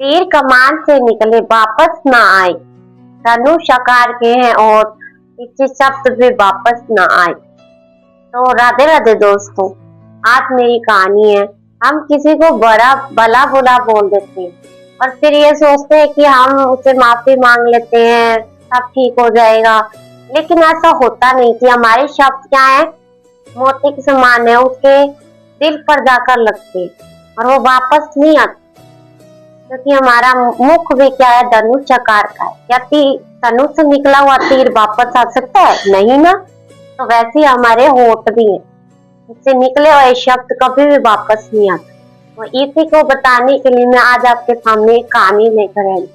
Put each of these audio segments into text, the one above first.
तीर कमान से निकले वापस ना आए, धनुष आकार के हैं और पीछे शब्द भी वापस ना आए। तो राधे राधे दोस्तों, आज मेरी कहानी है। हम किसी को बड़ा भला बुरा बोल देते हैं और फिर ये सोचते हैं कि हम उसे माफी मांग लेते हैं, सब ठीक हो जाएगा। लेकिन ऐसा होता नहीं कि हमारे शब्द क्या है, मोती के समान है, उसके दिल पर जाकर लगते हैं और वो वापस नहीं आते। क्योंकि हमारा मुख भी क्या है, धनुष आकार का है। क्या धनुष से निकला हुआ तीर वापस आ सकता है? नहीं ना। तो वैसे ही हमारे होठ भी है, इससे निकले हुए शब्द कभी भी वापस नहीं आते। तो इसी को बताने के लिए मैं आज आपके सामने एक कहानी लेकर आई।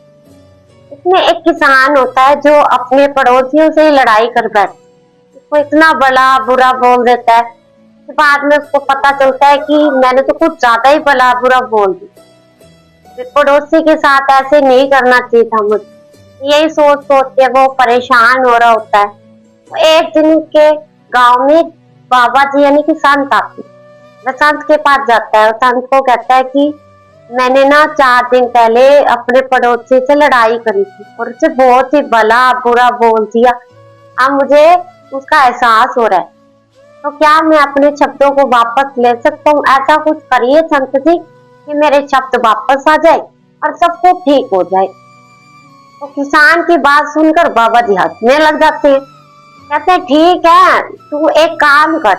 इसमें एक किसान होता है जो अपने पड़ोसियों से ही लड़ाई कर बैठता है। उसको इतना बड़ा बुरा बोल देता है, बाद में उसको पता चलता है कि मैंने तो कुछ ज्यादा ही भला बुरा बोल दिया। पड़ोसी के साथ ऐसे नहीं करना चाहिए था मुझे। यही सोच सोच के वो परेशान हो रहा होता है। तो एक दिन के गांव में बाबा जी यानी कि संत आते हैं। वह संत के पास जाता है और संत को कहता है कि मैंने ना 4 दिन पहले अपने पड़ोसी से लड़ाई करी थी और उसे बहुत ही भला बुरा बोल दिया। अब मुझे उसका एहसास हो रहा है, तो क्या मैं अपने शब्दों को वापस ले सकता हूँ? ऐसा कुछ करिए संत जी कि मेरे शब्द वापस आ जाए और सब कुछ ठीक हो जाए। तो किसान की बात सुनकर बाबा जी हंसने लग जाते हैं। कहते हैं ठीक है, तू एक काम कर।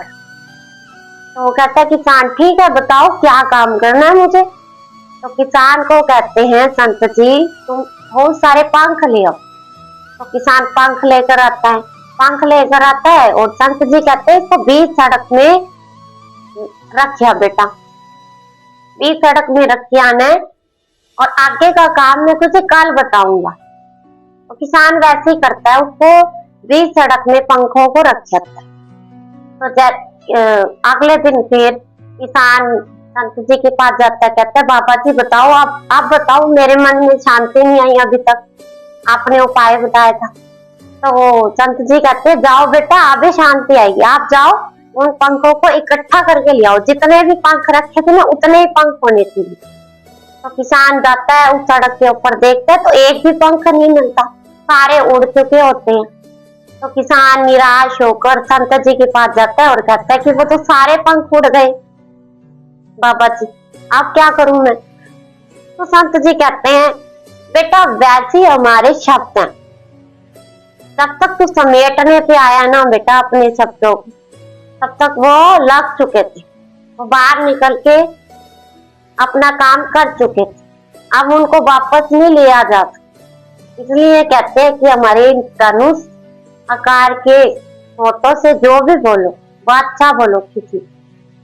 तो वो कहता है किसान ठीक है, बताओ क्या काम करना है मुझे। तो किसान को कहते हैं संत जी तुम बहुत सारे पंख ले आओ। तो किसान पंख लेकर आता है, पंख लेकर आता है और संत जी कहते हैं इसको बीच सड़क में रखिया बेटा, बीच सड़क में रख आना है और आगे का काम मैं तुझे कल बताऊंगा। तो किसान वैसे ही करता है, उसको बीच सड़क में पंखों को रख जाता है। तो अगले दिन फिर किसान संत जी के पास जाता है, कहता है बाबा जी बताओ, आप बताओ, मेरे मन में शांति नहीं आई अभी तक, आपने उपाय बताया था। तो वो संत जी कहते हैं जाओ बेटा, अभी शांति आएगी, आप जाओ उन पंखों को इकट्ठा करके ले आओ, जितने भी पंख रखे थे ना उतने ही पंख होने चाहिए। तो किसान जाता है, उस सड़क के ऊपर देखता है तो एक भी पंख नहीं मिलता, सारे उड़ चुके होते हैं। तो किसान निराश होकर संत जी के पास जाता है और कहता है कि वो तो सारे पंख उड़ गए, बाबा जी अब क्या करूं मैं? तो संत जी कहते हैं बेटा वैसे हमारे शब्द हैं, जब तक तू समेटने पे आया ना बेटा अपने शब्दों को, तब तक वो लग चुके थे, वो बाहर निकल के अपना काम कर चुके थे, अब उनको वापस नहीं लिया जाता। इसलिए कहते हैं कि हमारे धनुष आकार के होठों से जो भी बोलो वो अच्छा बोलो, किसी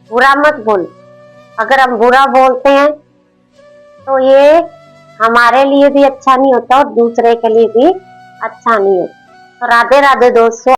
बुरा मत बोलो। अगर हम बुरा बोलते हैं तो ये हमारे लिए भी अच्छा नहीं होता और दूसरे के लिए भी अच्छा नहीं होता। तो राधे राधे दोस्तों।